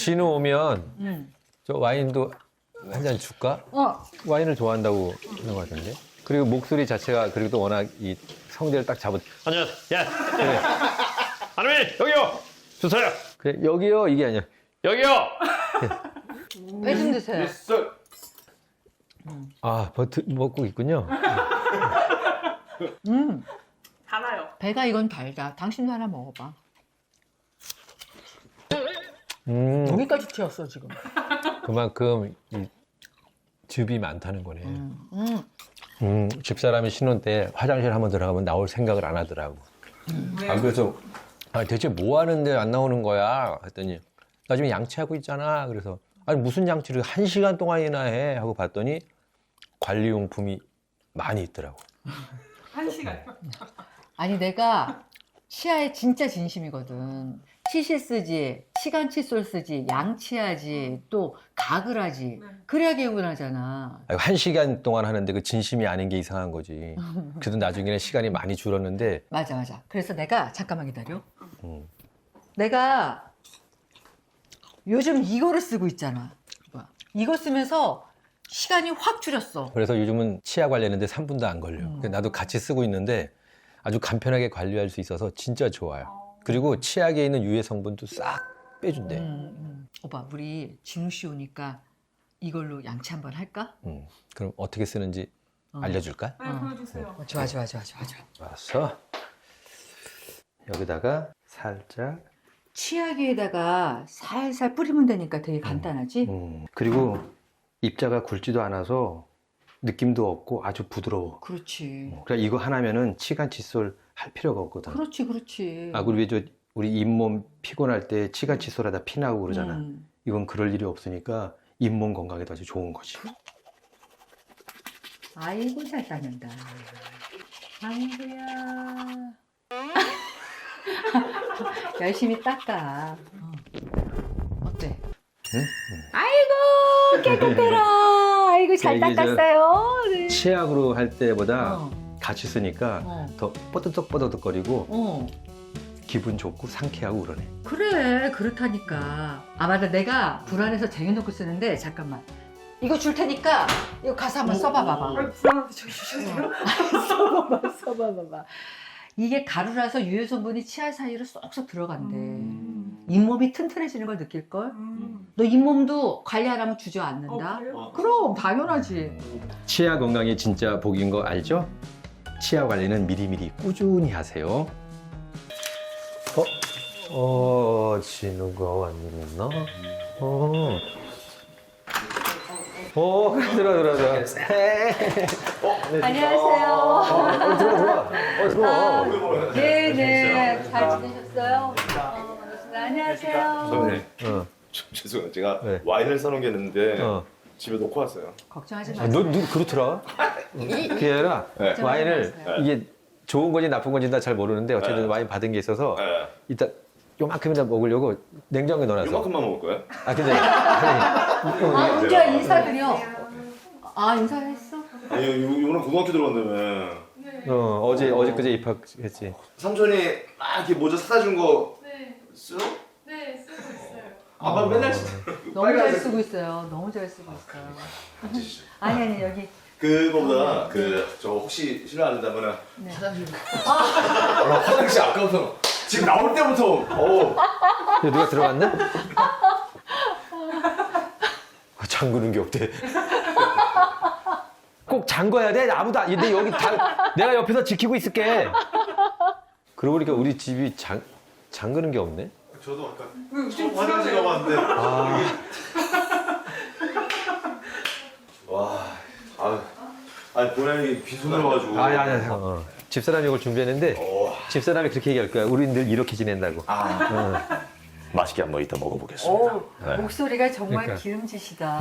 진우 오면 저 와인도 한 잔 줄까? 와인을 좋아한다고 하는 것 같은데. 그리고 목소리 자체가 그리고 워낙 이 성대를 딱 잡은. 안녕하세요. 야, 그래, 하나님 여기요. 주세요. 그래 여기요 이게 아니야. 여기요. 배 좀 드세요. 아 버트 먹고 있군요. 달아요. 배가 이건 달다. 당신도 하나 먹어봐. 여기까지 튀었어 지금. 그만큼 이 즙이 많다는 거네. 집사람이 신혼 때 화장실 한번 들어가면 나올 생각을 안 하더라고. 그래서 대체 뭐 하는데 안 나오는 거야? 했더니 나 지금 양치하고 있잖아. 그래서 아니 무슨 양치를 1시간 동안이나 해? 하고 봤더니 관리용품이 많이 있더라고. 1시간. 아니 내가 치아에 진짜 진심이거든. 치실 쓰지, 시간 칫솔 쓰지, 양치하지, 또 가글 하지. 그래야 개운하잖아. 1시간 동안 하는데 그 진심이 아닌 게 이상한 거지. 그래도 나중에는 시간이 많이 줄었는데 맞아. 그래서 내가 잠깐만 기다려. 내가 요즘 이거를 쓰고 있잖아. 이거 쓰면서 시간이 확 줄였어. 그래서 요즘은 치아 관리하는데 3분도 안 걸려. 그래서 나도 같이 쓰고 있는데 아주 간편하게 관리할 수 있어서 진짜 좋아요. 그리고 치약에 있는 유해 성분도 싹 빼준대. 오빠, 우리 진우 씨 오니까 이걸로 양치 한번 할까? 그럼 어떻게 쓰는지 알려줄까? 네, 보여주세요. 좋아. 와서 여기다가 살짝. 치약에다가 살살 뿌리면 되니까 되게 간단하지? 그리고 입자가 굵지도 않아서 느낌도 없고 아주 부드러워. 그렇지. 그래 이거 하나면은 치간 칫솔 할 필요가 없거든. 그렇지. 그리고 우리 잇몸 피곤할 때 치간 칫솔하다 피나고 그러잖아. 이건 그럴 일이 없으니까 잇몸 건강에도 아주 좋은 거지. 아이고 잘 닦는다. 아이고야. 열심히 닦아. 어때? 응? 아이고 깨끗해라. 아이고 잘 이게 저 닦았어요. 네. 치약으로 할 때보다 어. 같이 쓰니까 더 뽀득뽀득거리고 기분 좋고 상쾌하고 그러네. 그래 그렇다니까. 아 맞아 내가 불안해서 쟁여놓고 쓰는데 잠깐만 이거 줄 테니까 이거 가서 한번 써봐봐봐. 불안한데 저기 주셔도 써봐봐. 이게 가루라서 유해 성분이 치아 사이로 쏙쏙 들어간대. 잇몸이 튼튼해지는 걸 느낄걸? 너 잇몸도 관리하려면 주저앉는다? 그래요? 그럼 당연하지. 치아 건강이 진짜 복인 거 알죠? 치아 관리는 미리미리 꾸준히 하세요. 진우가 왔나? 들어와. 안녕하세요. 들어와. 네네. 잘 지내셨어요? 반갑습니다. 안녕하세요. 어. 죄송해요. 제가 네. 와인을 사놓겠는데 어. 집에 놓고 왔어요. 걱정하지 너 마세요. 그렇더라. 그게 아니라 네. 와인을 네. 이게 좋은 건지 나쁜 건지 나 잘 모르는데 어쨌든 네. 와인 받은 게 있어서 네. 이따 요만큼이나 먹으려고 냉장고에 넣어놨어. 이만큼만 먹을 거예요? 근데 아, 은지야 인사드려. 아, 인사했어? 아니, 이번에 고등학교 들어간다며. 어제 입학했지. 삼촌이 막 이렇게 모자 사다 준 거 네, 써? 네, 쓰고 있어요. 아빠 맨날 너무 잘 쓰고 있어요. 너무 잘 쓰고 있어요. 아니, 여기. 그거보다 저 혹시 실례 안 된다면은 네. 화장실. 나 화장실 아까부터 지금 나올 때부터 누가 들어갔나? 잠그는 게 없대. 꼭 잠궈야 돼? 아무도 근데 여기 다 내가 옆에서 지키고 있을게. 그러고 보니까 우리 집이 잠그는 게 없네. 저도 아까 처음 화장실 가봤는데 와 아니 본인이 비수들어가지고 아니. 집사람이 이걸 준비했는데 집사람이 그렇게 얘기할 거야. 우리는 늘 이렇게 지낸다고. 맛있게 한번 이따 먹어보겠습니다. 오, 목소리가 정말 그러니까. 기름지시다.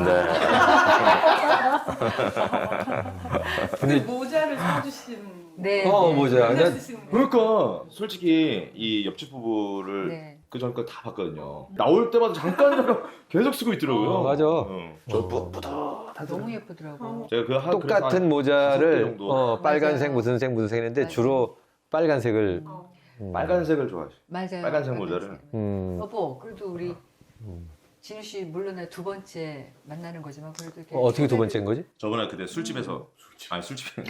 근데 모자를 사주신. 네. 모자. 맨날 쓰시는 거. 그러니까 솔직히 이 옆집 부부를 네. 그 전에 다 봤거든요. 나올 때마다 잠깐 계속 쓰고 있더라고요. 맞아. 저 뿌듯하다. 너무 예쁘더라고. 제가 그 똑같은 모자를 정도. 빨간색 맞아요. 무슨 색 했는데 맞아요. 주로 빨간색을 빨간색을 좋아하시. 맞아요. 빨간색 모자를. 여보, 그래도 우리 진우 씨 물론 두 번째 만나는 거지만 그래도 이렇게 어떻게 두 번째인 거지? 저번에 그때 술집에서 아니 술집에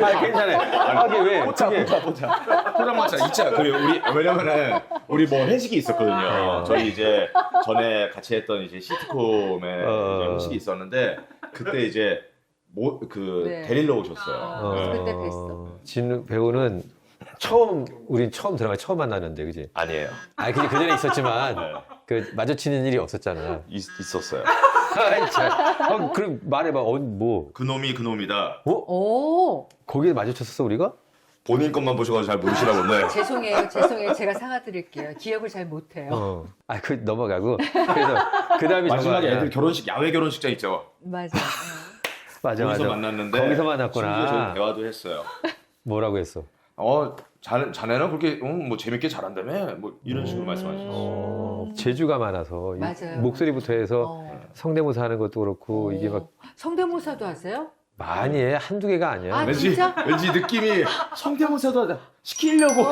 아 괜찮아요. 아, 이게 왜? 포차 포장마차 있자. 그리고 우리 왜냐면은 우리 뭐 회식이 있었거든요. 저희 이제 전에 같이 했던 이제 시트콤에 이제 회식이 있었는데 그때 이제 네. 데리러 오셨어요. 네. 그때 뵀어. 진우 배우는 우린 처음 처음 만났는데, 그지? 아니에요. 아, 그지 그 전에 있었지만 네. 그 마주치는 일이 없었잖아. 있었어요. 아이, 참. 그럼 말해봐. 뭐? 그놈이 그놈이다. 오, 거기에 마주쳤었어 우리가? 본인 것만 보셔가지고 잘 모르시나 본데. 죄송해요. 제가 사과드릴게요. 기억을 잘 못해요. 아, 그 넘어가고. 그래서 그 다음에 마지막에 애들 결혼식 야외 결혼식장 있죠. 맞아. 맞아. 거기서 만났는데 거기서 만났구나. 심지어 저희 대화도 했어요. 뭐라고 했어? 자네는 그렇게 뭐 재밌게 잘한다며 뭐 이런 식으로 말씀하셨어요. 재주가 많아서 맞아요. 목소리부터 해서 어. 성대모사 하는 것도 그렇고 이게 막 성대모사도 하세요? 많이 해. 한두 개가 아니야. 아, 왠지 진짜? 왠지 느낌이 성대모사도 하자 시키려고.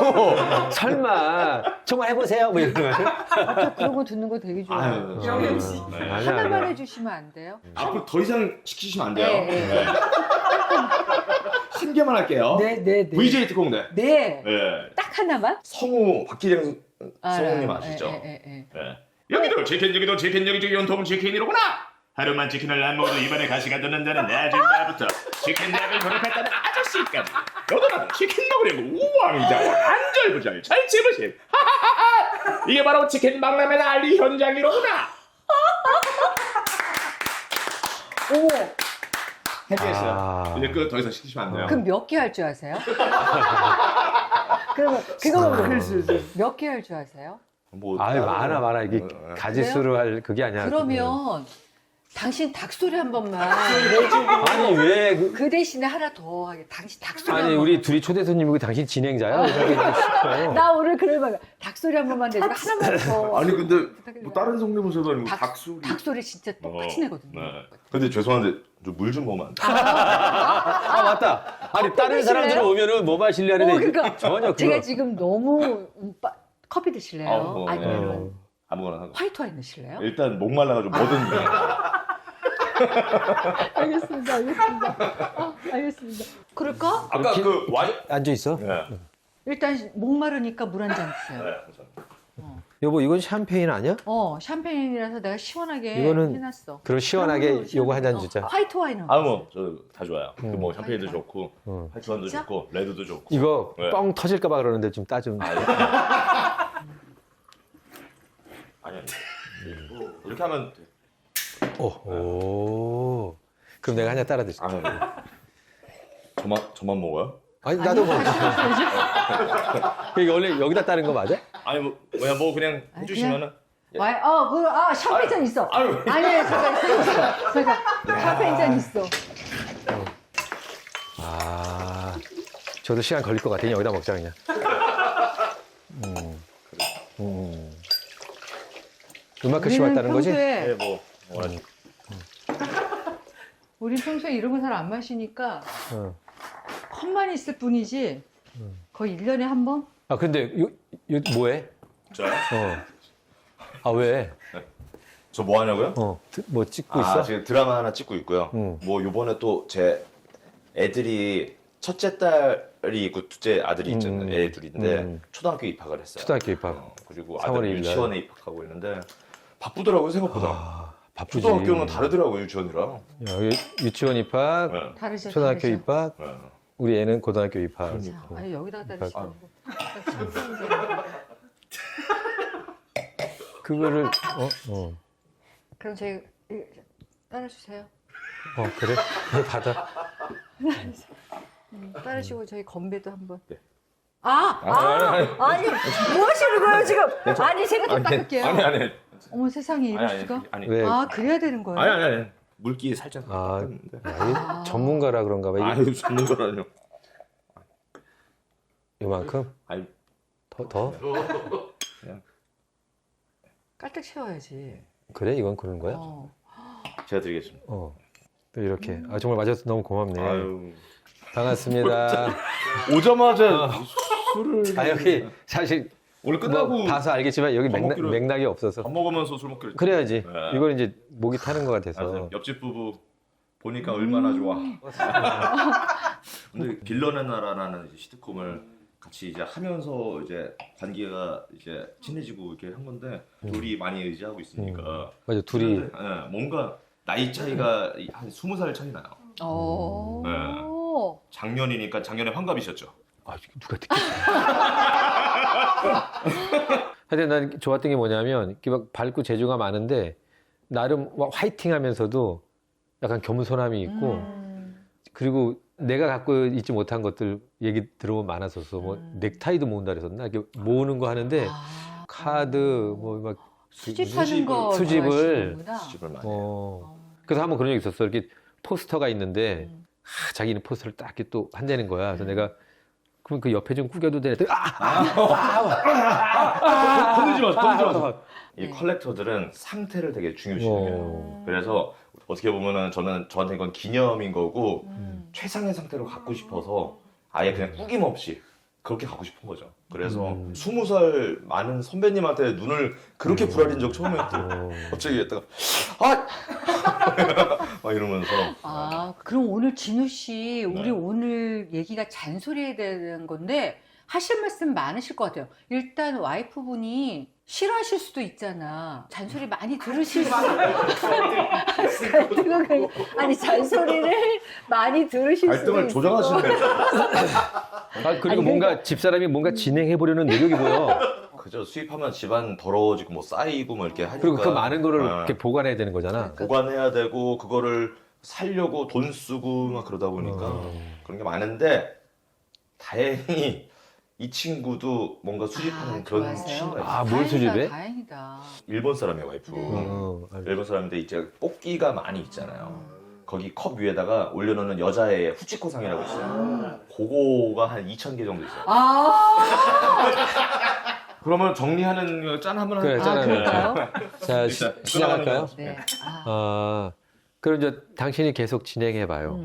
설마 정말 해보세요. 뭐 이런 거. 저 그런 거 듣는 거 되게 좋아해요. 아유, 영양씨. 네. 하나만 해주시면 안 돼요? 앞으로 더 이상 시키시면 안 돼요. 네, 네. 네. 한 개만 할게요. 네. VJ 특공대. 네. 네. 딱 하나만? 성우 박기량 성우님 알아요. 아시죠? 네. 네. 여기도 치킨 여기도 치킨 여기저기 온통 치킨이로구나. 하루만 치킨을 안 먹어도 입안에 가시가 돋는다는 아줌마부터 치킨 대학을 졸업했다는 아저씨까지 너도나도 치킨 먹으려고 우왕좌왕 안절부절 절치부심 하하하하 이게 바로 치킨 박람회 난리 현장이로구나. 오, 해결했어요. 아. 이제 끝 더 이상 시키시면 안 돼요. 그럼 몇 개 할 줄 아세요? 그러면 몇 개 할 줄 아세요? 뭐 아유 많아 이게 가지수로 할 그게 아니야. 그러면 당신 닭소리 한 번만 아니 왜? 그 대신에 하나 더 하게. 당신 닭소리 한 아니 번만. 우리 둘이 초대 손님이고 당신 진행자야? 왜 저렇게 시켜? 나 오늘 그러면 닭소리 한 번만 내주고 하나만 더. 아니 근데 부탁드려요. 뭐 다른 성대모사도 아니고 닭- 닭소리. 닭소리 진짜 똑같이 내거든요. 네. 근데 죄송한데 좀 물 좀 먹으면 안 돼요? 아 맞다. 아니 다른 드실래요? 사람들은 오면은 뭐 마실래 하는데 그러니까 전혀 제가 그거. 지금 너무 커피 드실래요? 뭐, 아니면 아무거나 상관. 화이트 와인 드실래요? 일단 목 말라가지고 뭐든 알겠습니다. 알겠습니다. 그럴까? 아까 그 와인 앉아 있어. 네. 일단 목마르니까 물 한 잔 주세요. 네, 감사합니다. 여보 이건 샴페인 아니야? 샴페인이라서 내가 시원하게 이거는 해놨어. 그럼 시원하게 요거 한 잔 주자. 화이트 와인은 뭐 다 좋아요. 그 뭐 샴페인도 화이트 좋고 응. 화이트와인도 진짜? 좋고 레드도 좋고. 이거 네. 뻥 터질까봐 그러는데 좀 따좀. 아니. 이렇게 하면 돼. 오. 그럼 내가 한 잔 따라 드릴게. 아니. 저만 먹어요? 아니 나도 뭐. 이게 원래 여기다 따는 거 맞아? 아니 뭐 그냥 아니, 해주시면은. 와인, 샴페인 잔 있어. 아유. 아니, 잠깐. 샴페인 잔 있어. 아. 저도 시간 걸릴 것 같으니 여기다 먹자 그냥. 음악 교실 왔다는 거지? 네, 뭐. 우린 평소에 이런 거 잘 안 마시니까 어. 컵만 있을 뿐이지 거의 1년에 한 번? 아 근데 요 뭐해? 저요? 아 왜? 저 뭐 하냐고요? 뭐 찍고 있어? 지금 드라마 하나 찍고 있고요. 응. 뭐 요번에 또 제 애들이 첫째 딸이 있고 둘째 아들이 있잖아요. 애 둘인데 초등학교 입학을 했어요. 초등학교 입학. 그리고 3월 아들이 1일 날. 유치원에 입학하고 있는데 바쁘더라고요 생각보다. 아, 바쁘지. 초등학교는 다르더라고요 유치원이랑. 야, 유치원 입학, 네. 다르죠. 초등학교 다르죠. 입학, 네. 우리 애는 고등학교 입학. 그러니까. 아니 여기다가 따르시고. 그거를 그럼 저희 따라주세요. 그래? 받아. 따르시고 저희 건배도 한번. 네. 아니 뭐 하시는 거예요 지금? 아니 제가 좀 닦을게요. 아니. 어머 세상에 이럴 수가? 아니. 왜? 그래야 되는 거예요? 아니. 물기 살짝 아, 닦았는데. 이게 전문가라 그런가 봐. 이게 아유 전문가라뇨. 요만큼? 아니. 더? 깔딱 채워야지. 그래? 이건 그런 거야? 제가 드리겠습니다. 또 이렇게. 정말 맞아서 너무 고맙네. 아유. 반갑습니다. 오자마자 술을. 여기 사실 오늘 끝나고 뭐 봐서 알겠지만 여기 밥 먹기로- 맥락이 없어서 밥 먹으면서 술 먹기로. 그래야지. 네. 이걸 이제 목이 타는 것 같아서. 맞아요. 옆집 부부 보니까 얼마나 좋아. 근데 빌런의 나라라는 이제 시트콤을 같이 이제 하면서 이제 관계가 이제 친해지고 이렇게 한 건데 둘이 많이 의지하고 있으니까. 맞아, 둘이. 예, 뭔가 나이 차이가 한 20살 차이 나요. 오. 작년이니까 작년에 환갑이셨죠. 아, 누가 듣겠어. 하여튼 난 좋았던 게 뭐냐면 이렇게 막 밝고 재주가 많은데 나름 막 화이팅 하면서도 약간 겸손함이 있고 그리고 내가 갖고 있지 못한 것들 얘기 들어보면 많았었어. 뭐 넥타이도 모은다 그랬었나? 이렇게 모으는 거 하는데 아, 카드 뭐 막 수집하는 거 수집을 좋아하시는구나. 집을 많이 해요. 그래서 한번 그런 적이 있었어. 이렇게 포스터가 있는데 자기는 포스터를 딱 이렇게 또 한다는 거야. 그래서 내가 그럼 그 옆에 좀 구겨도 돼. 건들지 마. 이 컬렉터들은 상태를 되게 중요시 여겨요. 그래서 어떻게 보면은 저한테 이건 기념인 거고 최상의 상태로 갖고 싶어서 아예 그냥 꾸김 없이 그렇게 갖고 싶은 거죠. 그래서 20살 많은 선배님한테 눈을 그렇게 부라린 적 처음이었대요. 갑자기 했다가 막 이러면서 아, 그럼 오늘 진우 씨, 우리 네. 오늘 얘기가 잔소리에 대한 건데 하실 말씀 많으실 것 같아요. 일단 와이프분이 싫어하실 수도 있잖아. 잔소리 많이 들으실 수 갈등을 아니 잔소리를 많이 들으실 수도 갈등을 있을 조정하시는 그리고 아니, 뭔가 집사람이 뭔가 진행해 보려는 노력이 보여. 그죠. 수입하면 집안 더러워지고 뭐 쌓이고 뭐 이렇게 하니까 그리고 그 많은 거를 어, 이렇게 보관해야 되는 거잖아. 보관해야 되고 그거를 살려고 돈 쓰고 막 그러다 보니까 그런 게 많은데 다행히 이 친구도 뭔가 수집하는 그런 좋아하세요? 취미가 있어요. 아, 뭘 수집해? 다행이다. 일본 사람이에요, 와이프. 알죠. 일본 사람인데 이제 뽑기가 많이 있잖아요. 거기 컵 위에다가 올려놓는 여자의 후치코상이라고 있어요. 그거가 한 2,000개 정도 있어요. 그러면 정리하는 거 짠 한번 그래, 할까요? 짠 한번 그럴까요? 자, 시작할까요? 네. 아, 그럼 이제 당신이 계속 진행해 봐요.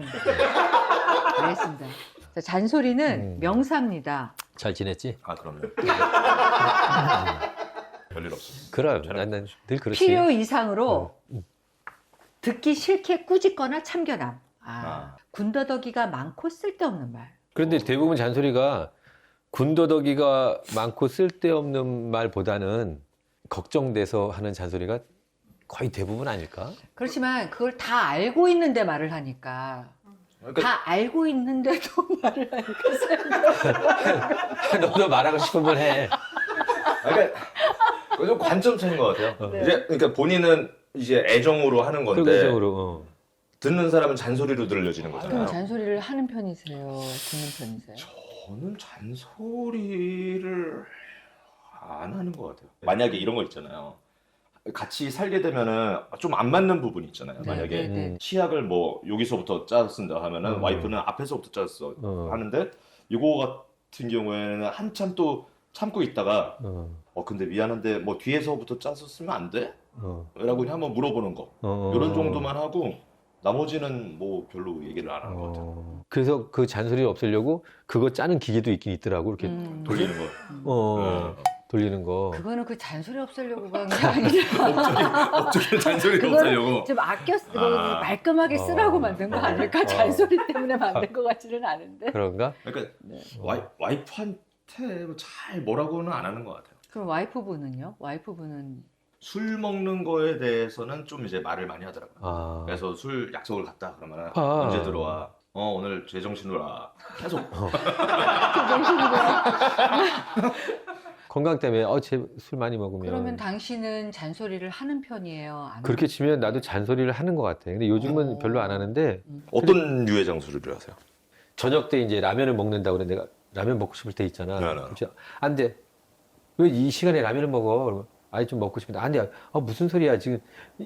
알겠습니다. 자, 잔소리는 명사입니다. 잘 지냈지? 아, 그럼요. 별일 없습니다. 그럼 난 늘 그렇지. 필요 이상으로 듣기 싫게 꾸짖거나 참견함. 군더더기가 많고 쓸데없는 말. 그런데 대부분 잔소리가 군더더기가 많고 쓸데없는 말보다는 걱정돼서 하는 잔소리가 거의 대부분 아닐까? 그렇지만 그걸 다 알고 있는데 말을 하니까. 그러니까 다 알고 있는데도 말을 하니까. 너도 말하고 싶은 걸 해. 그러니까 좀 관점 차이인 것 같아요. 네. 이제 그러니까 본인은 이제 애정으로 하는 건데 긍정적으로. 듣는 사람은 잔소리로 들려지는 그럼 거잖아요. 잔소리를 하는 편이세요? 듣는 편이세요? 저는 잔소리를 안 하는 것 같아요. 만약에 이런 거 있잖아요. 같이 살게 되면은 좀 안 맞는 부분이 있잖아요. 네, 만약에 네, 네. 치약을 뭐 여기서부터 짜쓴다 하면은 와이프는 앞에서부터 짰어 하는데 이거 같은 경우에는 한참 또 참고 있다가 근데 미안한데 뭐 뒤에서부터 짰었으면 안 돼? 라고 그냥 한번 물어보는 거 이런 정도만 하고 나머지는 뭐 별로 얘기를 안 하는 것 같아요. 그래서 그 잔소리를 없애려고 그거 짜는 기계도 있긴 있더라고. 이렇게 돌리는 거. 돌리는 거. 그거는 그 잔소리 없애려고 그런 게 아니라 어떻게 잔소리를 그거는 없애려고. 좀 아껴 말끔하게 쓰라고 만든 거 아닐까? 잔소리 때문에 만든 것 같지는 않은데. 그런가? 그러니까 와이프한테 잘 뭐라고는 안 하는 것 같아요. 그럼 와이프분은요? 와이프분은 술 먹는 거에 대해서는 좀 이제 말을 많이 하더라고요. 그래서 술 약속을 갔다 그러면 언제 들어와? 오늘 제정신으로 와. 계속. 건강 때문에 술 많이 먹으면 그러면 당신은 잔소리를 하는 편이에요? 안 그렇게 치면 나도 잔소리를 하는 것 같아. 근데 요즘은 별로 안 하는데 어떤 류의 장소리를 하세요? 저녁 때 이제 라면을 먹는다고 그래. 내가 라면 먹고 싶을 때 있잖아. 네. 그래서 안 돼. 왜 이 시간에 라면을 먹어? 그러면 아니 좀 먹고 싶은데 안 돼. 무슨 소리야. 지금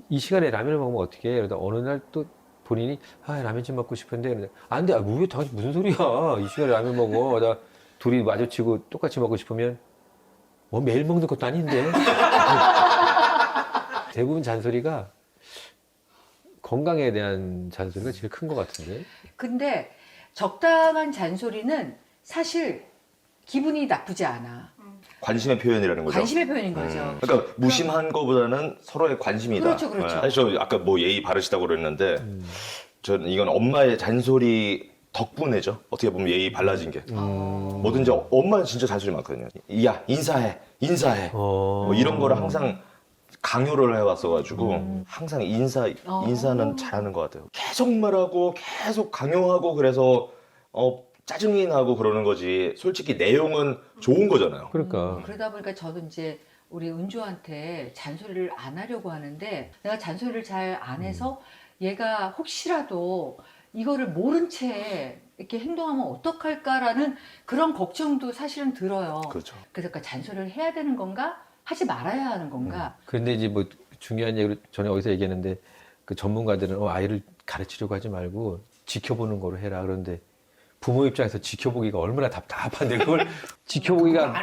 이 시간에 라면을 먹으면 어떡해. 그러다 어느 날 또 본인이 라면 좀 먹고 싶은데 그러는데 안 돼. 왜 당신 무슨 소리야. 이 시간에 라면 먹어. 나 둘이 마주치고 똑같이 먹고 싶으면 뭐 매일 먹는 것도 아닌데. 대부분 잔소리가 건강에 대한 잔소리가 제일 큰 것 같은데. 근데 적당한 잔소리는 사실 기분이 나쁘지 않아. 관심의 표현이라는 거죠. 관심의 표현인 거죠. 그러니까 무심한 거보다는 서로의 관심이다. 그렇죠, 그렇죠. 사실 저 아까 뭐 예의 바르시다고 그랬는데 저는 이건 엄마의 잔소리 덕분에죠. 어떻게 보면 예의 발라진 게. 뭐든지 엄마는 진짜 잔소리 많거든요. 야 인사해. 뭐 이런 거를 항상 강요를 해왔어가지고 항상 인사는 잘하는 것 같아요. 계속 말하고 계속 강요하고 그래서 짜증이 나고 그러는 거지. 솔직히 내용은 좋은 거잖아요. 그러니까. 그러다 보니까 저도 이제 우리 은주한테 잔소리를 안 하려고 하는데 내가 잔소리를 잘 안 해서 얘가 혹시라도 이거를 모른 채 이렇게 행동하면 어떡할까라는 그런 걱정도 사실은 들어요. 그렇죠. 그래서 그 잔소리를 해야 되는 건가? 하지 말아야 하는 건가? 그런데 이제 뭐 중요한 얘기를 전에 어디서 얘기했는데 그 전문가들은 아이를 가르치려고 하지 말고 지켜보는 거로 해라. 그런데 부모 입장에서 지켜보기가 얼마나 답답한데 그걸 지켜보기가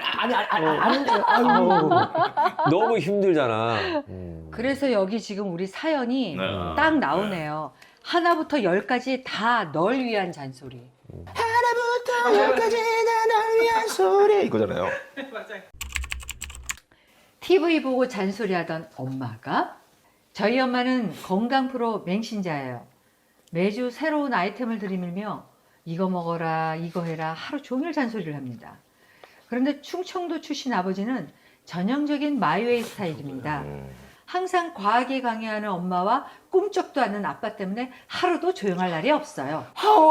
너무 힘들잖아. 그래서 여기 지금 우리 사연이 네. 딱 나오네요. 하나부터 10까지 다 널 위한 잔소리. 하나부터 열까지 널 위한 소리 이거잖아요. 맞아요. TV 보고 잔소리하던 엄마가 저희 엄마는 건강 프로 맹신자예요. 매주 새로운 아이템을 들이밀며 이거 먹어라 이거 해라 하루 종일 잔소리를 합니다. 그런데 충청도 출신 아버지는 전형적인 마이웨이 스타일입니다. 항상 과하게 강요하는 엄마와 꿈쩍도 않는 아빠 때문에 하루도 조용할 날이 없어요.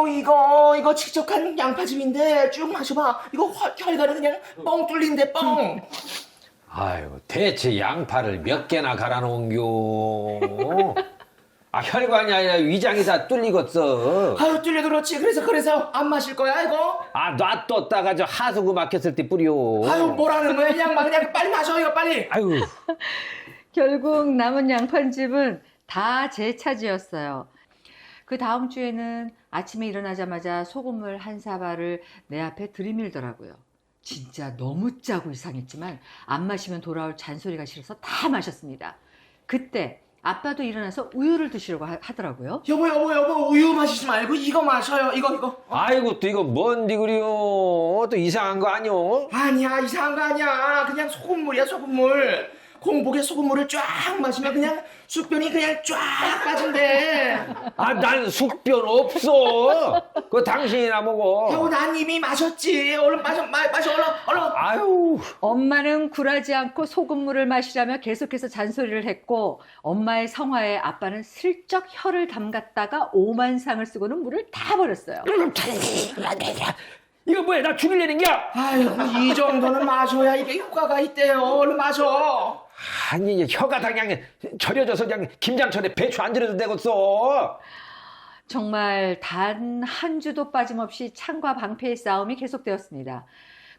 이거 직접한 양파즙인데 쭉 마셔봐. 이거 혈관은 그냥 뻥 뚫린데 뻥. 아이고 대체 양파를 몇 개나 갈아놓은겨? 아 혈관이 아니라 위장이 다 뚫리겠어. 아유 뚫려 그렇지. 그래서 안 마실 거야 이거. 아 놔뒀다가 저 하수구 막혔을 때 뿌려. 아유 뭐라는 거야 이 양반 그냥 빨리 마셔 이거 빨리. 아유. 결국 남은 양판집은 다 제 차지였어요. 그 다음 주에는 아침에 일어나자마자 소금물 한 사발을 내 앞에 들이밀더라고요. 진짜 너무 짜고 이상했지만 안 마시면 돌아올 잔소리가 싫어서 다 마셨습니다. 그때 아빠도 일어나서 우유를 드시려고 하더라고요. 여보 우유 마시지 말고 이거 마셔요 이거. 아이고 또 이거 뭔디 그려? 또 이상한 거 아니오? 아니야 이상한 거 아니야. 그냥 소금물이야 소금물. 공복에 소금물을 쫙 마시면 그냥 숙변이 그냥 쫙 빠진대. 아 난 숙변 없어. 그거 당신이나 먹어. 여보 난 이미 마셨지. 얼른 마셔 얼른. 아유. 엄마는 굴하지 않고 소금물을 마시라며 계속해서 잔소리를 했고 엄마의 성화에 아빠는 슬쩍 혀를 담갔다가 오만상을 쓰고는 물을 다 버렸어요. 이거 뭐야? 나 죽이려는 겨? 아유 이 정도는 마셔야 이게 효과가 있대요. 얼른 마셔. 아니 혀가 다 그냥 절여져서 그냥 김장철에 배추 안 들여도 되겠어. 정말 단 한 주도 빠짐없이 창과 방패의 싸움이 계속되었습니다.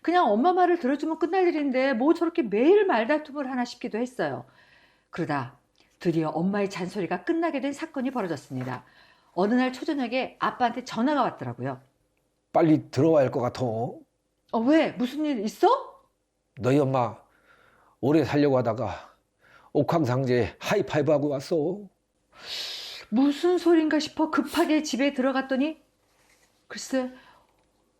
그냥 엄마 말을 들어주면 끝날 일인데 뭐 저렇게 매일 말다툼을 하나 싶기도 했어요. 그러다 드디어 엄마의 잔소리가 끝나게 된 사건이 벌어졌습니다. 어느 날 초저녁에 아빠한테 전화가 왔더라고요. 빨리 들어와야 할 것 같아. 왜? 무슨 일 있어? 너희 엄마 오래 살려고 하다가 옥황상제 하이파이브하고 왔어. 무슨 소린가 싶어 급하게 집에 들어갔더니 글쎄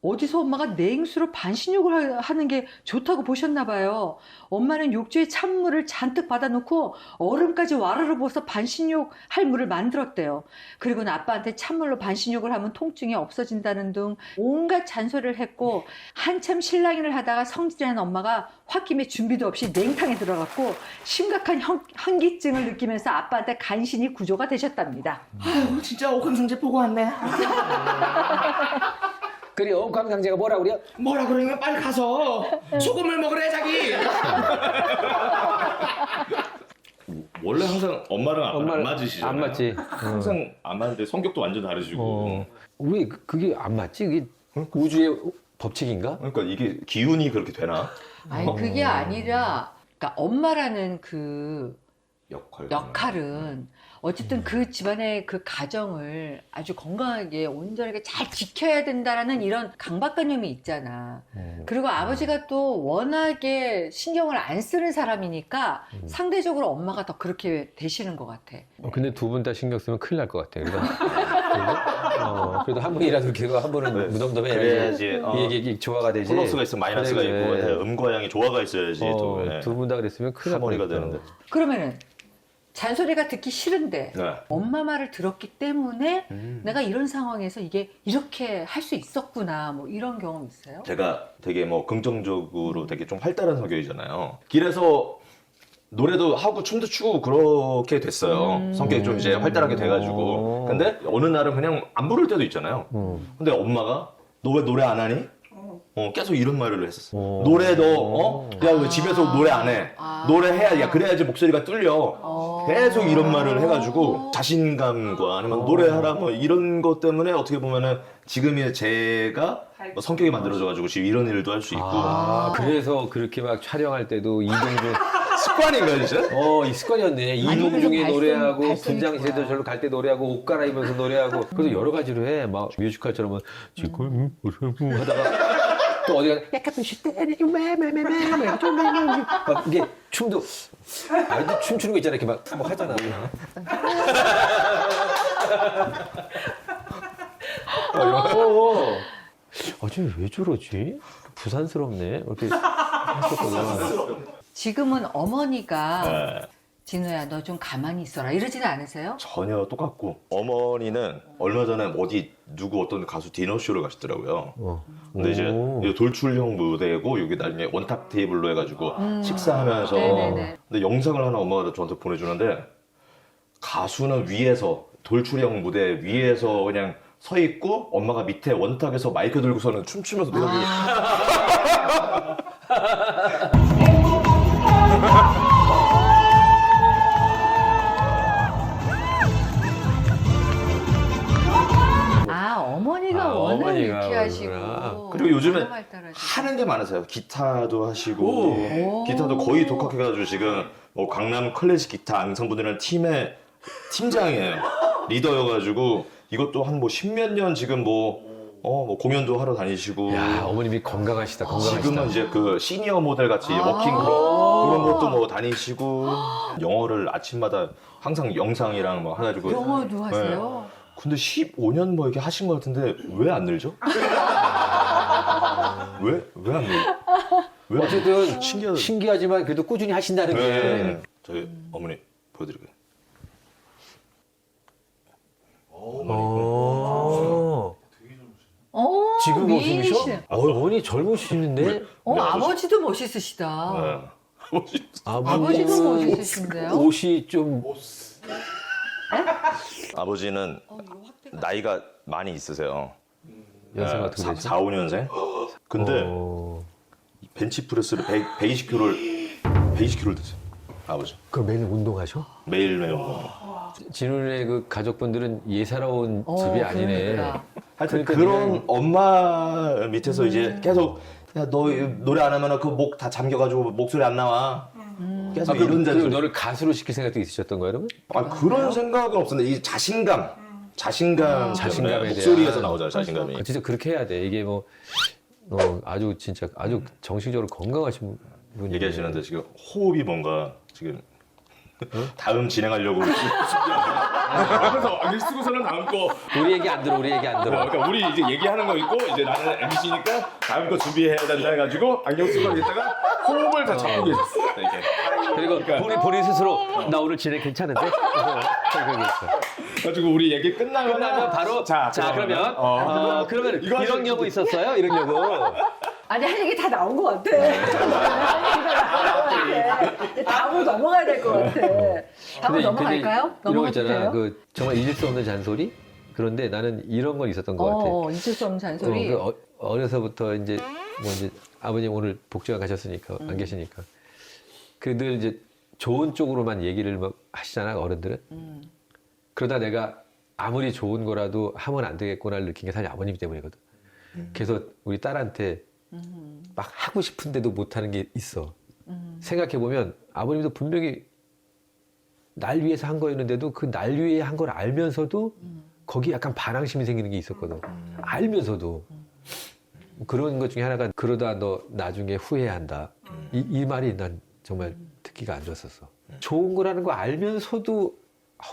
어디서 엄마가 냉수로 반신욕을 하는 게 좋다고 보셨나 봐요. 엄마는 욕조에 찬물을 잔뜩 받아놓고 얼음까지 와르르 부어서 반신욕 할 물을 만들었대요. 그리고는 아빠한테 찬물로 반신욕을 하면 통증이 없어진다는 등 온갖 잔소리를 했고 한참 실랑이를 하다가 성질난 엄마가 홧김에 준비도 없이 냉탕에 들어갔고 심각한 현기증을 느끼면서 아빠한테 간신히 구조가 되셨답니다. 아유 진짜 옥황상제 보고 왔네. 그래 옥황상제가 뭐라 그래? 뭐라 그러면 빨리 가서 소금물 먹으래 자기. 원래 항상 엄마랑 아빠랑 안 맞으시잖아요. 안 맞지. 항상 안 맞는데 성격도 완전 다르시고. 왜 그게 안 맞지? 이게 우주의 법칙인가? 그러니까 이게 기운이 그렇게 되나? 아니 그게 아니라 그러니까 엄마라는 그 역할은 어쨌든 그 집안의 그 가정을 아주 건강하게 온전하게 잘 지켜야 된다라는 이런 강박관념이 있잖아. 그리고 아버지가 또 워낙에 신경을 안 쓰는 사람이니까 상대적으로 엄마가 더 그렇게 되시는 것 같아. 근데 두 분 다 신경 쓰면 큰일 날 것 같아. 그러니까 그래도 한 번이라도 이렇게 한 번은 네. 무덤덤해야지. 그래야지. 이게 조화가 되지. 플러스가 있으면 마이너스가 그래, 있고 그래. 음과 양의 조화가 있어야지 또 예. 두 분 다 그랬으면 큰일 날 하모니가 뻔했다. 되는데. 그러면은 잔소리가 듣기 싫은데 네. 엄마 말을 들었기 때문에 내가 이런 상황에서 이게 이렇게 할 수 있었구나 뭐 이런 경험 있어요? 제가 되게 뭐 긍정적으로 되게 좀 활달한 성격이잖아요. 길에서 노래도 하고 춤도 추고 그렇게 됐어요. 성격이 좀 이제 활달하게 돼가지고. 근데 어느 날은 그냥 안 부를 때도 있잖아요. 근데 엄마가 너 왜 노래 안 하니? 계속 이런 말을 했었어. 노래 너 야 왜 집에서 노래 안 해? 노래해야 야 그래야지 목소리가 뚫려. 계속 이런 말을 해가지고 자신감과 아니면 노래하라 뭐 이런 것 때문에 어떻게 보면은 지금의 제가 뭐 성격이 만들어져가지고 지금 이런 일도 할 수 있고 그래서 그렇게 막 촬영할 때도 이동중 습관인가요 진짜? 이 습관이었네. 이동중에 노래하고 분장실에도 절로 갈 때 노래하고 옷 갈아입으면서 노래하고 그래서 여러 가지로 해. 막 뮤지컬처럼 막 지금 하다가 또 어디 가 약간 막 이게 춤도 아이들 춤추는 거 있잖아. 이렇게 막 하잖아. 아쟤 왜 저러지? 부산스럽네. 이렇게 했었거든. 지금은 어머니가 네. 진우야 너 좀 가만히 있어라 이러지는 않으세요? 전혀 똑같고 어머니는 얼마 전에 어디 누구 어떤 가수 디너쇼를 가시더라고요. 근데 이제 이게 돌출형 무대고 여기 나중에 원탁 테이블로 해가지고 식사하면서 네네네. 근데 영상을 하나 엄마가 저한테 보내주는데 가수는 위에서 돌출형 무대 위에서 그냥 서 있고 엄마가 밑에 원탁에서 마이크 들고서는 춤추면서 노래 어머니가 워낙 어머니가 유쾌하시고 그러구나. 그리고 요즘에 워낙 활달하시고. 하는 게 많으세요. 기타도 하시고 기타도 거의 독학해가지고 지금 뭐 강남 클래식 기타 앙상블이라는 팀의 팀장이에요. 리더여가지고 이것도 한 뭐 십몇 년 지금 뭐 공연도 하러 다니시고 야 어머님이 건강하시다. 건강하시다. 지금은 이제 그 시니어 모델 같이 워킹 그런 것도 뭐 다니시고 영어를 아침마다 항상 영상이랑 뭐 해가지고 영어도 하세요? 근데 15년 뭐 이렇게 하신 것 같은데 왜 안 늘죠? 왜 안 늘죠? 왜 어쨌든 신기하다. 신기하지만 그래도 꾸준히 하신다는 게 네. 저희 어머니 보여드릴게요. 지금 미인이시네. 모습이셔? 어머니 젊으시는데? 아버지도 멋있으시다. 네. 아버지도 멋있으신데요? 옷이 좀 아버지는 나이가 많이 있으세요. 연세가 어떻게 되죠? 4, 5년생? 근데 벤치프레스를 120kg를 드세요. 아버지. 그럼 매일 운동하셔? 매일매일. 진훈의 그 가족분들은 예사로운 집이 아니네. 그러니까. 하여튼 그러니까 그런 엄마 밑에서 이제 계속 야, 너 노래 안 하면 그 목 다 잠겨가지고 목소리 안 나와. 계속 이런 그럼 자들. 너를 가수로 시킬 생각도 있으셨던 거야, 여러분? 그런 생각은 없었는데 이 자신감 때문에 자신감에 목소리에서 대한. 나오잖아요. 자신감이. 진짜 그렇게 해야 돼. 이게 뭐 아주 진짜 아주 정신적으로 건강하신 분이 얘기하시는데 지금 호흡이 뭔가 지금 다음 진행하려고 그래서 안경 쓰고서는 다음 거 우리 얘기 안 들어, 우리 얘기 안 들어. 그러니까 우리 이제 얘기하는 거 있고 이제 나는 MC니까 다음 거 준비해야 된다 해가지고 안경 쓰고 있다가 호흡을 다 잡고 계셨어. 이렇게. 그리고 본인 스스로 나 오늘 진행 괜찮은데? 그래가지고 우리 얘기 끝나면 바로 자 그러면 그러면 이거 이런 경우 있었어요? 이런 경우. 아니 할 얘기 다 나온 것 같아. 할 얘기가 나온 것 같아. 다음으로 넘어가야 될 것 같아. 다음으로 넘어갈까요? 이런 거 넘어가도 있잖아. 돼요? 그 정말 잊을 수 없는 잔소리? 그런데 나는 이런 건 있었던 것 같아. 잊을 수 없는 잔소리. 어려서부터 이제 뭐 이제 아버님 오늘 복지관 가셨으니까 안 계시니까 그 늘 이제 좋은 쪽으로만 얘기를 막 하시잖아 어른들은. 그러다 내가 아무리 좋은 거라도 하면 안 되겠구나를 느낀 게 사실 아버님 때문이거든. 그래서 우리 딸한테 막 하고 싶은데도 못 하는 게 있어. 생각해 보면 아버님도 분명히 날 위해서 한 거였는데도 그 날 위해 한 걸 알면서도 거기 약간 반항심이 생기는 게 있었거든. 알면서도. 그런 것 중에 하나가 그러다 너 나중에 후회한다. 이 말이 난 정말 듣기가 안 좋았었어. 좋은 거라는 거 알면서도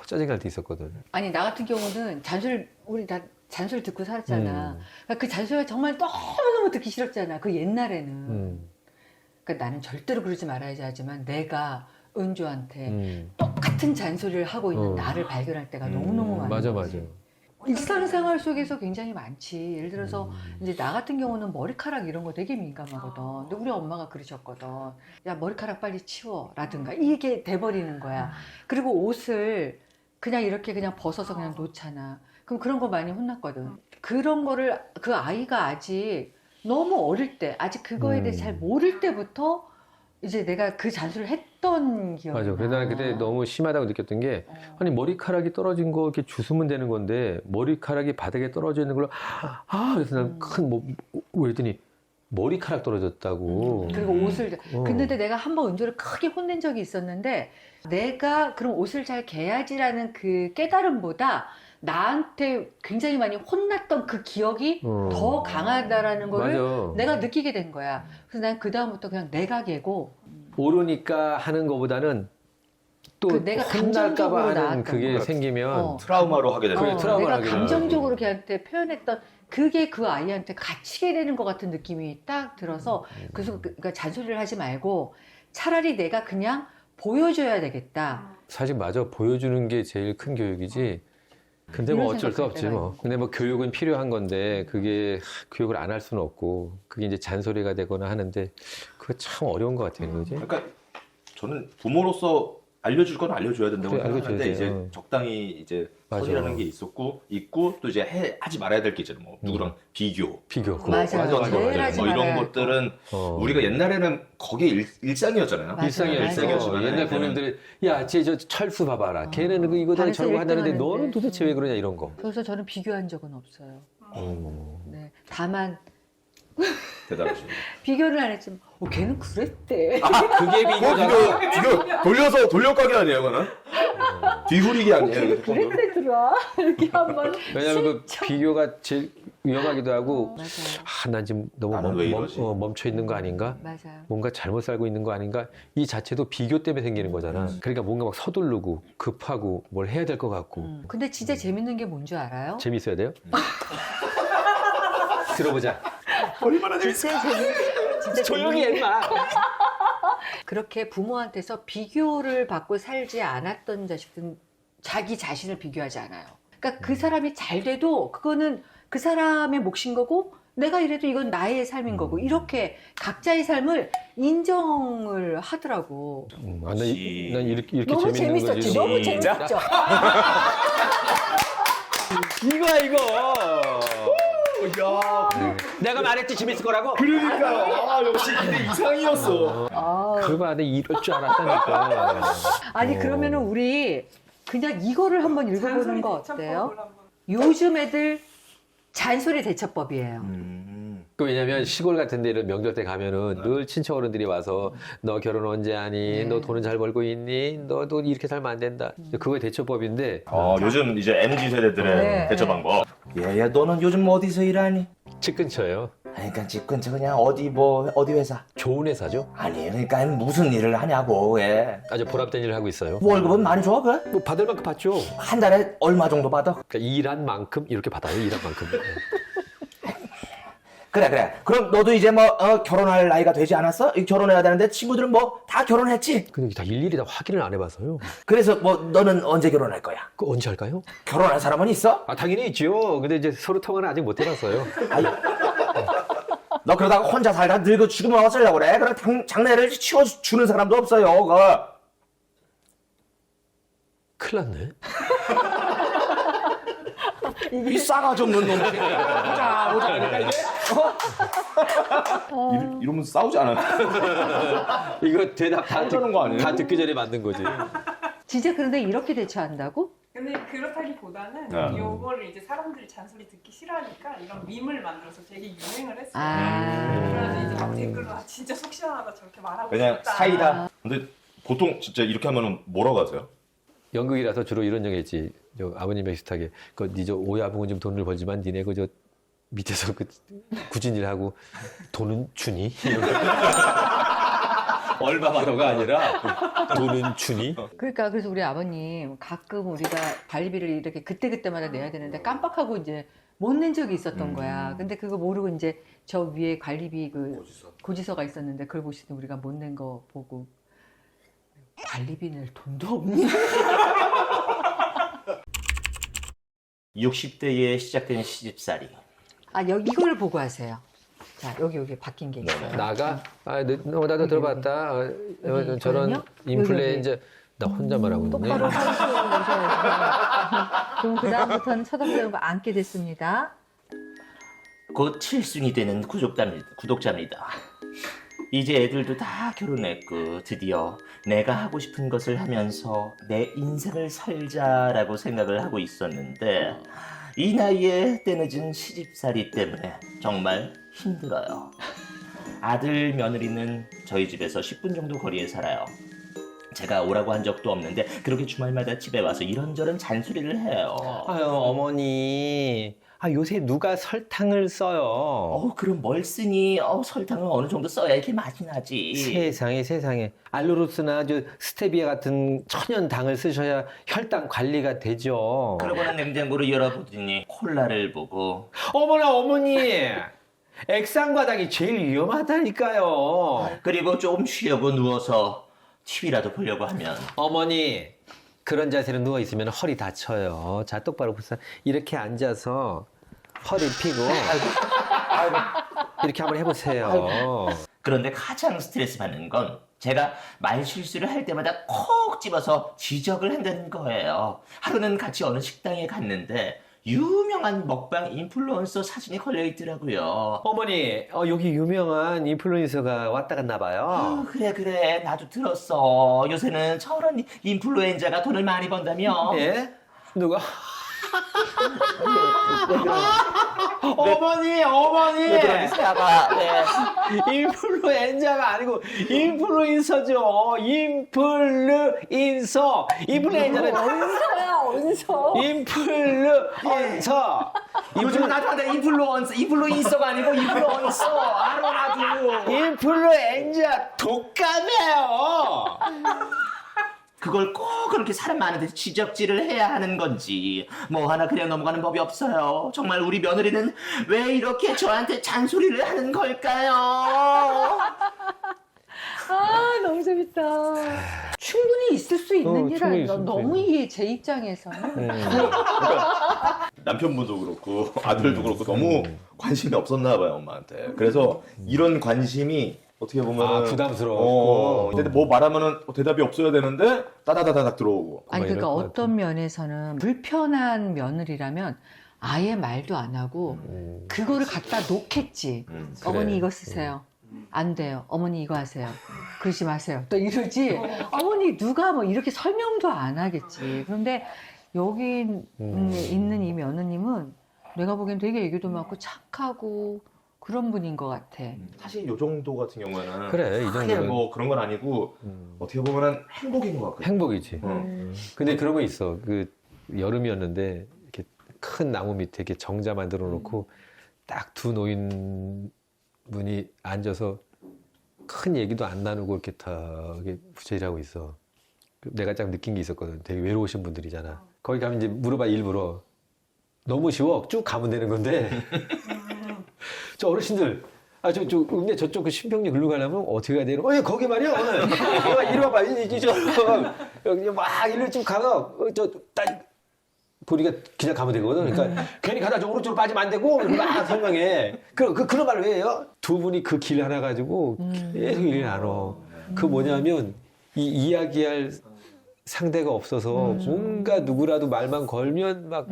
짜증날 때 있었거든. 아니 나 같은 경우는 잔소리 우리 다 잔소리 듣고 살았잖아. 그러니까 그 잔소리가 정말 너무너무 듣기 싫었잖아. 그 옛날에는. 그러니까 나는 절대로 그러지 말아야지 하지만 내가 은주한테 똑같은 잔소리를 하고 있는 나를 발견할 때가 너무너무 많아. 맞아, 맞아. 일상생활 속에서 굉장히 많지. 예를 들어서 이제 나 같은 경우는 머리카락 이런 거 되게 민감하거든. 근데 우리 엄마가 그러셨거든. 야, 머리카락 빨리 치워. 라든가. 이게 돼버리는 거야. 그리고 옷을 그냥 이렇게 그냥 벗어서 그냥 놓잖아. 그럼 그런 거 많이 혼났거든. 그런 거를 그 아이가 아직 너무 어릴 때, 아직 그거에 대해 잘 모를 때부터 이제 내가 그 잔소리를 했던 기억이 맞아. 나. 그래서 나는 그때 너무 심하다고 느꼈던 게, 아니, 머리카락이 떨어진 거 이렇게 주스면 되는 건데, 머리카락이 바닥에 떨어져 있는 걸로, 그래서 난 그랬더니, 머리카락 떨어졌다고. 그리고 옷을 어. 근데 내가 한번 은주를 크게 혼낸 적이 있었는데 내가 그럼 옷을 잘 개야지라는 그 깨달음보다 나한테 굉장히 많이 혼났던 그 기억이 더 강하다라는 거를 맞아. 내가 느끼게 된 거야. 그래서 난 그 다음부터 그냥 내가 개고 모르니까 하는 거보다는 또 그 내가 감정적으로 혼날까봐 하는 나왔던 그게 거. 생기면 트라우마로 하게 되는 그래, 거죠. 트라우마를 내가 하게 감정적으로 걔한테 표현했던 그게 그 아이한테 갇히게 되는 것 같은 느낌이 딱 들어서 그래서 그러니까 잔소리를 하지 말고 차라리 내가 그냥 보여줘야 되겠다. 사실 맞아. 보여주는 게 제일 큰 교육이지. 근데 뭐 이런 어쩔 수 생각할 없지 때가 뭐. 있고. 근데 뭐 교육은 필요한 건데 그게 교육을 안 할 수는 없고 그게 이제 잔소리가 되거나 하는데 그거 참 어려운 것 같아요. 그지? 그러니까 저는 부모로서 알려줄 건 알려줘야 된다고 그래, 생각하는데 알려줘야 이제 돼요. 적당히 이제 맞아. 선이라는 게 있고 또 이제 하지 말아야 될 게 있잖아요. 뭐 누구랑 비교, 비교. 맞아. 어떤 거 제일 하지 뭐 말아야 이런 할 것들은 어. 우리가 옛날에는 거기에 일상이었잖아요. 맞아. 일상이었어. 맞아. 옛날 부모님들이 야, 쟤 저 철수 봐봐라. 걔는 이거다 반에서 저런 거 한다는데 1등 너는 하는데. 도대체 왜 그러냐 이런 거. 그래서 저는 비교한 적은 없어요. 네. 다만 대단하시네. 비교를 안 했지만 걔는 그랬대. 그게 비교잖아. 비교 돌려서 돌려가기 아니에요, 그거는? 뒤후리기 아니에요. 그랬대더라. 이렇게 한번 왜냐면 그 비교가 제일 위험하기도 하고 맞아요. 난 지금 너무 나는 왜 이러지? 멈춰 있는 거 아닌가? 맞아요. 뭔가 잘못 살고 있는 거 아닌가? 이 자체도 비교 때문에 생기는 거잖아. 그러니까 뭔가 막 서두르고 급하고 뭘 해야 될 것 같고. 근데 진짜 재밌는 게 뭔 줄 알아요? 재밌어야 돼요? 들어보자. 얼마나 진짜 진짜 조용히 해, 임마. 그렇게 부모한테서 비교를 받고 살지 않았던 자식들은 자기 자신을 비교하지 않아요. 그러니까 그 사람이 잘 돼도 그거는 그 사람의 몫인 거고 내가 이래도 이건 나의 삶인 거고 이렇게 각자의 삶을 인정을 하더라고. 난 이렇게 너무 재밌는 재밌었지. 거지. 너무 재밌었죠. 이거야 이거. 야, 내가 말했지 재밌을 거라고. 그러니까 역시 기대 이상이었어. 그거 안에 이럴 줄 알았다니까. 아니 그러면은 우리 그냥 이거를 한번 읽어보는 거 어때요? 대처법을 한번. 요즘 애들 잔소리 대처법이에요. 그 왜냐면 시골 같은 데 이런 명절 때 가면은 늘 친척 어른들이 와서 너 결혼 언제 하니? 너 돈은 잘 벌고 있니? 너도 이렇게 살면 안 된다. 그거의 대처법인데 요즘 이제 MZ 세대들의 네. 대처 방법. 얘야 너는 요즘 어디서 일하니? 집 근처예요. 그러니까 집 근처 그냥 어디 회사? 좋은 회사죠. 아니 그러니까 무슨 일을 하냐고 왜? 아주 보람된 일을 하고 있어요. 월급은 많이 줘 그? 뭐 받을 만큼 받죠. 한 달에 얼마 정도 받아? 그러니까 일한 만큼 이렇게 받아요. 일한 만큼. 그래. 그럼 너도 이제 결혼할 나이가 되지 않았어? 결혼해야 되는데 친구들은 다 결혼했지? 근데 다 일일이 다 확인을 안 해봐서요. 그래서 너는 언제 결혼할 거야? 그 언제 할까요? 결혼할 사람은 있어? 아 당연히 있죠. 근데 이제 서로 통화는 아직 못 해봐서요. 너 그러다가 혼자 살다 늙어 죽으면 어쩌려고 그래? 그럼 장래를 치워주는 사람도 없어요. 큰일 났네. 이 싸가지 없는 놈. 보자 그러니까 이게 이러면서 싸우지 않아요? 이거 대답 다 싸우자는 거 아니에요? 다 듣기 전에 만든 거지. 진짜 그런데 이렇게 대처한다고? 근데 그렇다기보다는 네. 요거를 이제 사람들이 잔소리 듣기 싫어하니까 이런 밈을 만들어서 되게 유행을 했어요. 아. 그래서 이제 막 댓글로 진짜 속 시원하다 저렇게 말하고 그냥 싶다. 사이다. 근데 보통 진짜 이렇게 하면은 뭐라고 하세요? 연극이라서 주로 이런 얘기했지. 저 아버님이 비슷하게 니 저 오야붕은 좀 돈을 벌지만 니네 그 저 밑에서 그 굳은 일하고 돈은 주니? 얼마 받아가 아니라 돈은 주니? 그러니까 그래서 우리 아버님 가끔 우리가 관리비를 이렇게 그때그때마다 내야 되는데 깜빡하고 이제 못 낸 적이 있었던 거야. 근데 그거 모르고 이제 저 위에 관리비 고지서가 있었는데 그걸 보시더니 우리가 못 낸 거 보고 관리비 낼 돈도 없니? 60대에 시작된 시집살이. 이걸 보고 하세요. 자, 여기 바뀐 게 있어요. 나가? 나도 들어봤다. 저런 있거든요? 인플루엔자 나 혼자만 하고 있네. 똑바로 서셔야죠. 그럼 그 다음부터는 쳐다보는 거 앉게 됐습니다. 곧 7순이 되는 구독자입니다. 이제 애들도 다 결혼했고 드디어 내가 하고 싶은 것을 하면서 내 인생을 살자라고 생각을 하고 있었는데 이 나이에 때늦은 시집살이 때문에 정말 힘들어요. 아들 며느리는 저희 집에서 10분 정도 거리에 살아요. 제가 오라고 한 적도 없는데 그렇게 주말마다 집에 와서 이런저런 잔소리를 해요. 아유 어머니, 요새 누가 설탕을 써요? 그럼 뭘 쓰니? 설탕은 어느 정도 써야 이렇게 맛이 나지. 세상에 알로로스나 스테비아 같은 천연 당을 쓰셔야 혈당 관리가 되죠. 그러고는 냉장고를 열어보더니 콜라를 보고 어머니 액상과당이 제일 위험하다니까요. 그리고 조금 쉬려고 누워서 TV라도 보려고 하면 어머니 그런 자세로 누워 있으면 허리 다쳐요. 자 똑바로 보세요. 이렇게 앉아서 허리 펴고 이렇게 한번 해보세요. 그런데 가장 스트레스 받는 건 제가 말실수를 할 때마다 콕 집어서 지적을 한다는 거예요. 하루는 같이 어느 식당에 갔는데 유명한 먹방 인플루언서 사진이 걸려 있더라고요. 어머니 여기 유명한 인플루언서가 왔다 갔나 봐요. 그래 나도 들었어. 요새는 저런 인플루엔자가 돈을 많이 번다며. 예? 누가? 어머니 왜 그러세요, 아가? 네. 인플루엔자가 아니고 인플루언서죠. 인플루언서는 언서. 인플루언서. 요즘 나도 한다. 인플루언서가 아니고 인플루언서. 알아 나도. 인플루엔자 독감이에요. 그걸 꼭 그렇게 사람 많은 데서 지적질을 해야 하는 건지 뭐 하나 그냥 넘어가는 법이 없어요. 정말 우리 며느리는 왜 이렇게 저한테 잔소리를 하는 걸까요? 너무 재밌다. 충분히 있을 수 있는 일 충분히 아닌가? 있을 수 너무 있는. 이해, 제 입장에서는. 남편분도 그렇고 아들도 그렇고 너무 관심이 없었나 봐요 엄마한테. 그래서 이런 관심이 어떻게 보면 부담스러워. 근데 뭐 말하면은 대답이 없어야 되는데 따다다닥 들어오고. 아니 이럴 그러니까 것 어떤 면에서는 불편한 며느리라면 아예 말도 안 하고 그거를 갖다 놓겠지. 어머니 이거 쓰세요. 안 돼요. 어머니 이거 하세요. 그러지 마세요. 또 이러지. 어머니 누가 뭐 이렇게 설명도 안 하겠지. 그런데 여기 있는 이 며느님은 내가 보기엔 되게 애교도 많고 착하고 그런 분인 것 같아. 사실 요 정도 같은 경우에는 그래, 이 크게 정도는. 뭐 그런 건 아니고 어떻게 보면은 행복인 것 같거든요. 행복이지. 어. 근데 그런 거 있어. 그 여름이었는데 이렇게 큰 나무 밑에 이렇게 정자 만들어 놓고 딱 두 노인분이 앉아서 큰 얘기도 안 나누고 이렇게 다 이렇게 부채질하고 있어. 내가 딱 느낀 게 있었거든. 되게 외로우신 분들이잖아. 거기 가면 이제 물어봐 일부러. 너무 쉬워. 쭉 가면 되는 건데. 저 어르신들. 근데 저쪽 그 신평리 글로 가려면 어떻게 가야 되는 거야? 거기 말이야, 오늘. 이리 와봐. 여기 막 일로 쭉 가서, 보니까 그냥 가면 되거든. 그러니까 괜히 가다 저 오른쪽으로 빠지면 안 되고, 막 설명해. 그런 말을 왜 해요? 두 분이 그 길 하나 가지고 계속 일 나눠. 그 뭐냐면, 이야기할 상대가 없어서 뭔가 누구라도 말만 걸면 막,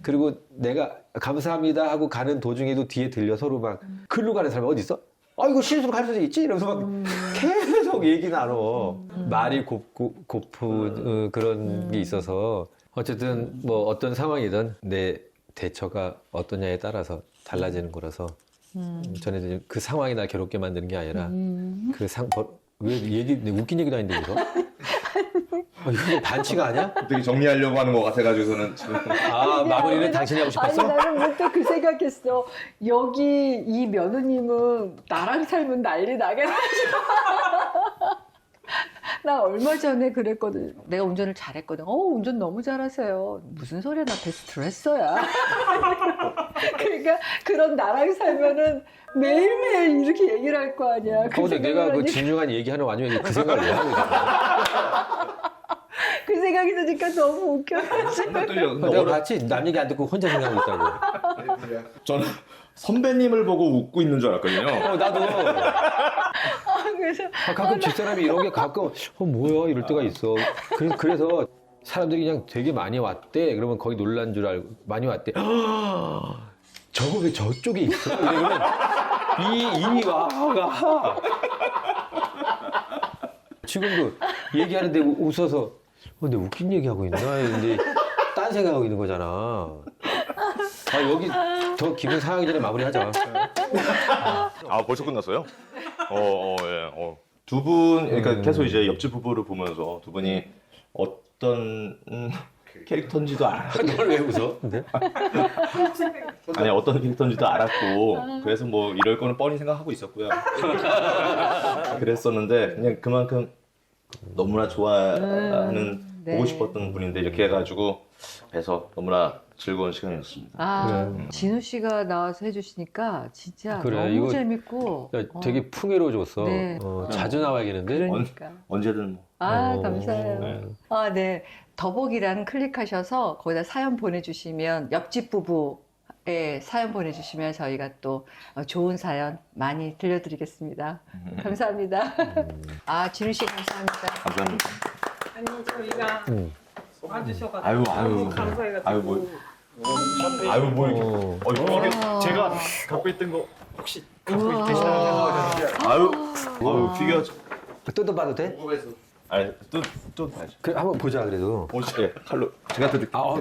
그리고 내가 감사합니다 하고 가는 도중에도 뒤에 들려 서로 막 글로 가는 사람이 어디 있어? 이거 실수로 갈 수도 있지? 이러면서 막 계속 얘기 나눠. 말이 고픈 그런 게 있어서 어쨌든 뭐 어떤 상황이든 내 대처가 어떠냐에 따라서 달라지는 거라서 전에도 그 상황이 나 괴롭게 만드는 게 아니라 왜 웃긴 얘기도 아닌데 이거? 이거 반칙 아니야? 되게 정리하려고 하는 것 같아가지고서는 지금. 마무리는 당신이 하고 싶었어? 아니 나는 문득 그 생각했어. 여기 이 며느님은 나랑 살면 난리 나겠다. 나 얼마 전에 그랬거든. 내가 운전을 잘했거든. 운전 너무 잘하세요. 무슨 소리야, 나 베스트레서야. 그러니까 그런 나랑 살면은 매일매일 이렇게 얘기를 할 거 아니야. 근데 내가 그 진중한 얘기하는 와중에 그 생각을 왜 하고 있어? 그 생각이 드니까 너무 웃겨가지고. 내가 같이 남 얘기 안 듣고 혼자 생각하고 있다고. 저는 선배님을 보고 웃고 있는 줄 알았거든요. 나도. 그래서 가끔 집사람이 이런 게 가끔 뭐야 이럴 때가 있어. 그래서 사람들이 그냥 되게 많이 왔대. 그러면 거기 놀란 줄 알고 많이 왔대. 저거 왜 저쪽에 있어? 이러면 이 와가 지금도 얘기하는데 웃어서 근데 웃긴 얘기하고 있나? 근데 딴 생각하고 있는 거잖아. 여기 더 기분 상하기 전에 마무리하자. 아, 벌써 끝났어요? 예. 두 분, 그러니까 계속 이제 옆집 부부를 보면서 두 분이 어떤 캐릭터인지도 널 왜 웃어? 근데? 아니 어떤 캐릭터인지도 알았고 그래서 뭐 이럴 거는 뻔히 생각하고 있었고요. 그랬었는데 그냥 그만큼 너무나 좋아하는 네. 보고 싶었던 분인데 이렇게 해가지고 해서 너무나 즐거운 시간이었습니다. 진우 씨가 나와서 해주시니까 진짜 그래, 너무 이거 재밌고. 야, 되게 풍요로워졌어. 네. 자주 나와야겠는데? 그러니까. 언제든 뭐. 감사해요. 네. 네. 더보기란 클릭하셔서 거기다 사연 보내주시면 옆집 부부의 사연 보내주시면 저희가 또 좋은 사연 많이 들려드리겠습니다. 감사합니다. 진우 씨 감사합니다. 감사합니다. 아니 저희가 와주셔가지고 아유, 너무 감사해가지고 아유, 뭐 이렇게 이게 제가 갖고 있던 거 혹시 우와. 아유 피규어 뜯어봐도 돼? 아니 또 봐야죠. 그래, 한번 보자 그래도. 예, 칼로 제가 드릴게요.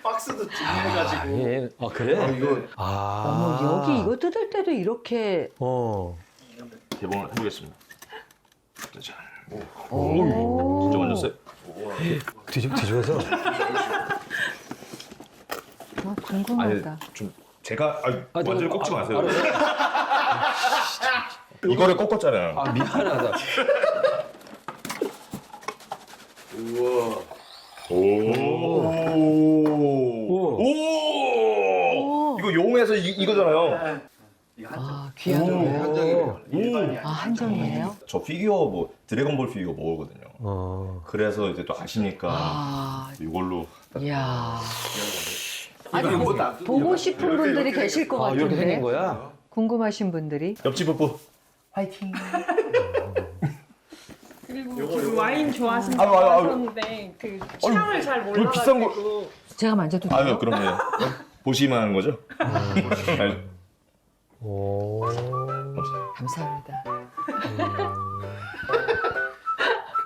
박스도 준비해가지고 그래? 이거 어머, 여기 이거 뜯을 때도 이렇게. 개봉을 해보겠습니다. 자, 오. 진짜 완전 세. 뒤집어서. 궁금하다. 좀 제가 완전히 너- 꺾지 마세요. 알았어. 이거를 꺾었잖아요. 미안하다. 우와 오. 이거 용에서 이거잖아요. 귀한 거. 한정이에요. 한정이에요? 저 피규어 뭐 드래곤볼 피규어 모으거든요. 그래서 이제 또 아시니까 이걸로 이야. 이거 보고 싶은 분들이 계실 것 이렇게 같은데. 생긴 거야? 궁금하신 분들이. 옆집 부부. 그리고 그 와인 좋아하신다고 하셨는데 그 취향을 잘 비싼 몰라가지고 제가 만져도 돼요? 아유 그럼요. 보시기만 하는 거죠? 아유, 감사합니다.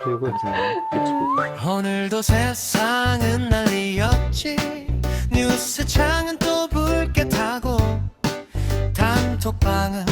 그리고 오늘도 세상은 난리였지 뉴스 창은 또 붉게 타고 단톡방은